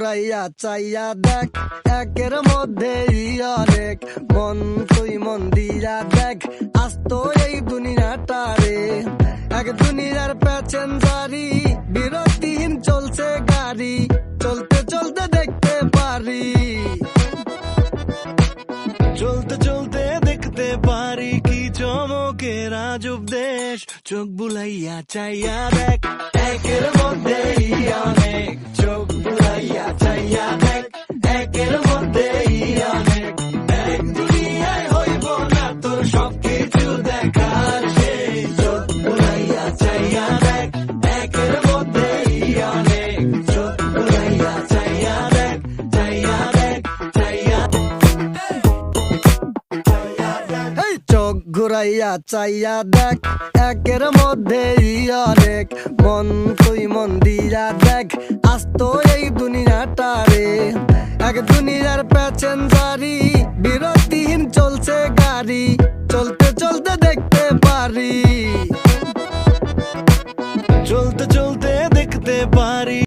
ঘুরাইয়া চাইয়া দেখ, একের মধ্যেই অনেক। মন তুই মন দিয়া দেখ, আজ তো এই দুনিয়াটা রে এক দুনিয়ার প্যাসেঞ্জারি, বিরতিহীন চলছে গাড়ি, চলতে চলতে দেখতে পারি, চলতে চলতে দেখতে পারি কি চমকের আজব দেশ। চোখ বুলাইয়া চাইয়া দেখ, একের মধ্যেই অনেক। চোখ বুলাইয়া চাইয়া দেখ, একের মধ্যেই অনেক। এক দুনিয়ায় হইব না তোর সবকিছু দেখার শেষ। চোখ বুলাইয়া চাইয়া দেখ, একের মধ্যেই অনেক। চোখ বুলাইয়া চাইয়া দেখ, চাইয়া দেখ, চাইয়া এই চোখ ঘুরাইয়া চাইয়া দেখ, একের মধ্যেই অনেক। মন তুই মন দিয়া দেখ, আজ তো এই দুনিয়াটা রে এক দুনিয়ার প্যাসেঞ্জারি, বিরতিহীন চলছে গাড়ি, চলতে চলতে দেখতে পারি, চলতে চলতে দেখতে পারি।